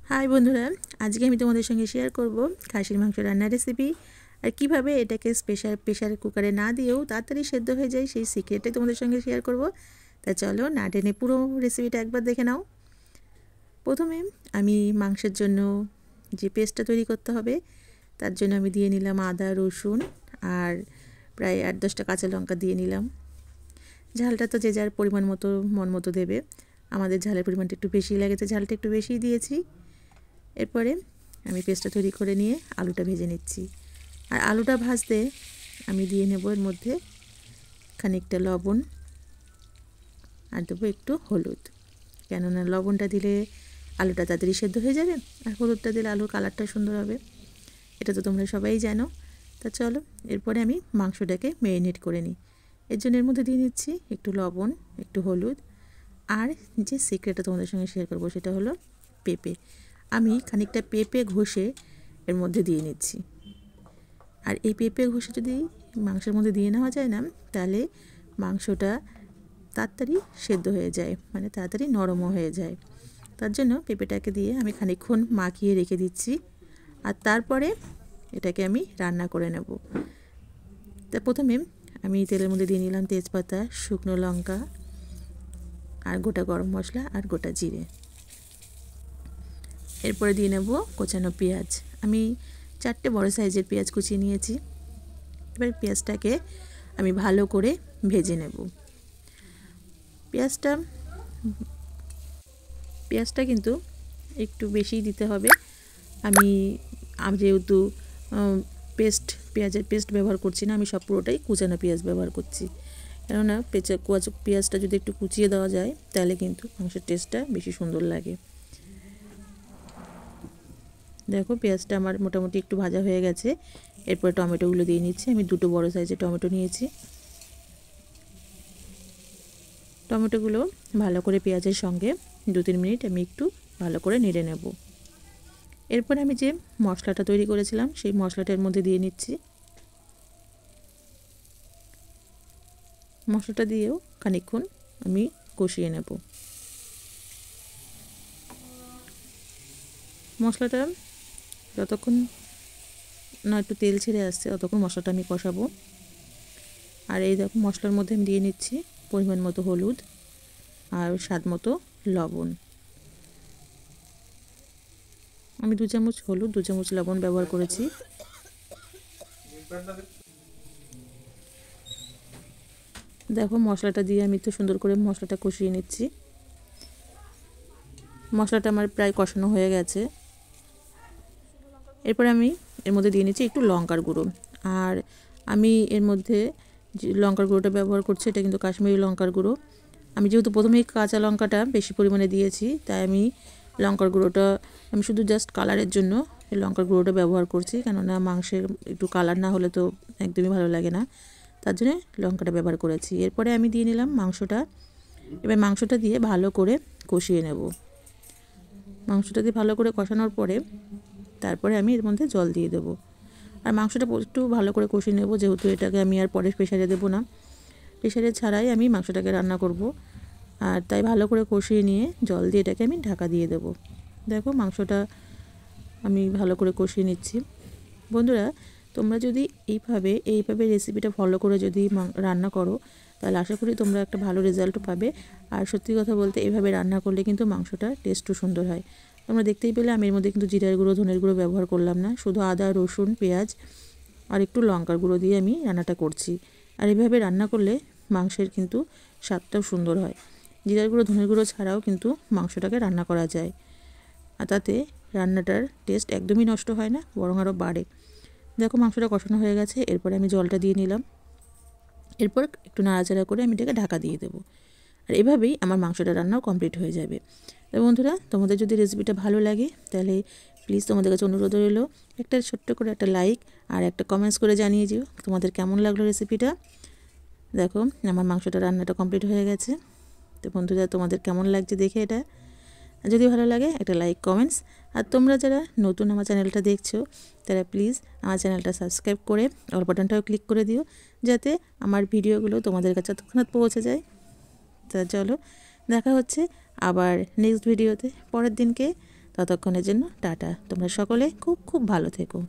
High বন্ধুরা, আজকে আমি তোমাদের সঙ্গে শেয়ার করব খাসির মাংস রান্নার রেসিপি। আর কিভাবে এটাকে প্রেশার কুকারে না দিয়েও তাড়াতাড়ি সেদ্ধ হয়ে যায় সেই সিক্রেটটাই তোমাদের সঙ্গে শেয়ার করব। তা চলো না টেনে পুরো রেসিপিটা একবার দেখে নাও। প্রথমে আমি মাংসের জন্য যে পেস্টটা তৈরি করতে হবে তার জন্য আমি দিয়ে নিলাম আদা, রসুন আর প্রায় 8-10টা কাঁচা লঙ্কা দিয়ে নিলাম। ঝালটা তো যে যার পরিমাণ মতো মন মতো দেবে। আমাদের ঝালের পরিমাণটা একটু বেশি লেগেছে, ঝালটা একটু বেশিই দিয়েছি। এরপরে আমি পেস্টটা তৈরি করে নিয়ে আলুটা ভেজে নিচ্ছি। আর আলুটা ভাজতে আমি দিয়ে নেব এর মধ্যে খানিকটা লবণ আর দেবো একটু হলুদ, কেননা লবণটা দিলে আলুটা তাড়াতাড়ি সেদ্ধ হয়ে যাবে আর হলুদটা দিলে আলুর কালারটা সুন্দর হবে। এটা তো তোমরা সবাই জানো। তা চলো এরপরে আমি মাংসটাকে ম্যারিনেট করে নিই। এর জন্য এর মধ্যে দিয়ে নিচ্ছি একটু লবণ, একটু হলুদ আর যে সিক্রেটটা তোমাদের সঙ্গে শেয়ার করবো সেটা হলো পেঁপে। আমি খানিকটা পেঁপে ঘষে এর মধ্যে দিয়ে নিচ্ছি। আর এই পেঁপে ঘষে যদি মাংসের মধ্যে দিয়ে নেওয়া যায় না, তাহলে মাংসটা তাড়াতাড়ি সেদ্ধ হয়ে যায়, মানে তাড়াতাড়ি নরমও হয়ে যায়। তার জন্য পেঁপেটাকে দিয়ে আমি খানিকক্ষণ মাখিয়ে রেখে দিচ্ছি। আর তারপরে এটাকে আমি রান্না করে নেব। তা প্রথমে আমি তেলের মধ্যে দিয়ে নিলাম তেজপাতা, শুকনো লঙ্কা আর গোটা গরম মশলা আর গোটা জিরে। এরপরে দিয়ে নেব কোচানো পেঁয়াজ। আমি 4টে বড় সাইজের পেঁয়াজ কুচিয়ে নিয়েছি। এবার পেঁয়াজটাকে আমি ভালো করে ভেজে নেব। পেঁয়াজটা কিন্তু একটু বেশিই দিতে হবে। আমি যেহেতু পেঁয়াজের পেস্ট ব্যবহার করছি না, আমি সব পুরোটাই কুচানো পেঁয়াজ ব্যবহার করছি। কেননা পেঁয়াজটা যদি একটু কুচিয়ে দেওয়া যায় তাহলে কিন্তু মাংসের টেস্টটা বেশি সুন্দর লাগে। দেখো পেঁয়াজটা আমার মোটামুটি একটু ভাজা হয়ে গেছে। এরপর টমেটোগুলো দিয়ে নিচ্ছি। আমি 2টো বড় সাইজের টমেটো নিয়েছি। টমেটোগুলো ভালো করে পেঁয়াজের সঙ্গে 2-3 মিনিট আমি একটু ভালো করে নেড়ে নেব। এরপর আমি যে মশলাটা তৈরি করেছিলাম সেই মশলাটার মধ্যে দিয়ে নিচ্ছি। মশলাটা দিয়েও খানিকক্ষণ আমি কষিয়ে নেব। মশলাটা যতক্ষণ না একটু তেল ছেড়ে আসছে ততক্ষণ মশলাটা আমি কষাবো। আর এই দেখো মশলার মধ্যে আমি দিয়ে নিচ্ছি পরিমাণ মতো হলুদ আর স্বাদ মতো লবণ। আমি 2 চামচ হলুদ, 2 চামচ লবণ ব্যবহার করেছি। দেখো মশলাটা দিয়ে আমি তো সুন্দর করে মশলাটা কষিয়ে নিচ্ছি। মশলাটা আমার প্রায় কষানো হয়ে গেছে। এরপর আমি এর মধ্যে দিয়ে নিচ্ছি একটু লঙ্কার গুঁড়ো। আর আমি এর মধ্যে যে লঙ্কার গুঁড়োটা ব্যবহার করছি এটা কিন্তু কাশ্মীরি লঙ্কার গুঁড়ো। আমি যেহেতু প্রথমেই কাঁচা লঙ্কাটা বেশি পরিমাণে দিয়েছি, তাই আমি লঙ্কার গুঁড়োটা আমি শুধু জাস্ট কালারের জন্য এই লঙ্কার গুঁড়োটা ব্যবহার করছি, কেননা মাংসের একটু কালার না হলে তো একদমই ভালো লাগে না, তার জন্য লঙ্কাটা ব্যবহার করেছি। এরপরে আমি দিয়ে নিলাম মাংসটা। এবার মাংসটা দিয়ে ভালো করে কষিয়ে নেব। মাংসটা দিয়ে ভালো করে কষানোর পরে তারপরে আমি এর মধ্যে জল দিয়ে দেবো। আর মাংসটা একটু ভালো করে কষিয়ে নেব, যেহেতু এটাকে আমি আর পরে প্রেসারে দেবো না, প্রেসারে ছাড়াই আমি মাংসটাকে রান্না করব। আর তাই ভালো করে কষিয়ে নিয়ে জল দিয়ে এটাকে আমি ঢাকা দিয়ে দেব। দেখো মাংসটা আমি ভালো করে কষিয়ে নিচ্ছি। বন্ধুরা, তোমরা যদি এইভাবে রেসিপিটা ফলো করে যদি রান্না করো তাহলে আশা করি তোমরা একটা ভালো রেজাল্ট পাবে। আর সত্যি কথা বলতে এইভাবে রান্না করলে কিন্তু মাংসটার টেস্টও সুন্দর হয়। তোমরা দেখতেই পেলে আমি এর মধ্যে কিন্তু জিরার গুঁড়ো, ধনের গুঁড়ো ব্যবহার করলাম না, শুধু আদা, রসুন, পেঁয়াজ আর একটু লঙ্কার গুঁড়ো দিয়ে আমি রান্নাটা করছি। আর এইভাবে রান্না করলে মাংসের কিন্তু স্বাদটাও সুন্দর হয়। জিরার গুঁড়ো, ধনের গুঁড়ো ছাড়াও কিন্তু মাংসটাকে রান্না করা যায়, আর তাতে রান্নাটার টেস্ট একদমই নষ্ট হয় না, বরং আরও বাড়ে। দেখো মাংসটা কষানো হয়ে গেছে। এরপরে আমি জলটা দিয়ে নিলাম। এরপর একটু নাড়াচাড়া করে আমি এটাকে ঢাকা দিয়ে দেবো। আর এভাবেই আমার মাংসটা রান্নাও কমপ্লিট হয়ে যাবে। তো বন্ধুরা, তোমাদের যদি রেসিপিটা ভালো লাগে তাহলে প্লিজ তোমাদের কাছে অনুরোধ রইল একটা ছোট্ট করে একটা লাইক আর একটা কমেন্টস করে জানিয়ে দিও তোমাদের কেমন লাগলো রেসিপিটা। দেখো আমার মাংসটা রান্নাটা কমপ্লিট হয়ে গেছে। তো বন্ধুরা, তোমাদের কেমন লাগছে দেখে এটা যদি ভালো লাগে একটা লাইক, কমেন্টস। আর তোমরা যারা নতুন আমার চ্যানেলটা দেখছো তারা প্লিজ আমার চ্যানেলটা সাবস্ক্রাইব করে অল বাটনটাও ক্লিক করে দিও, যাতে আমার ভিডিওগুলো তোমাদের কাছে তৎক্ষণাৎ পৌঁছে যায়। তা চলো দেখা হচ্ছে আবার নেক্সট ভিডিওতে পরের দিনকে। ততক্ষণের জন্য টাটা। তোমরা সকলে খুব খুব ভালো থেকো।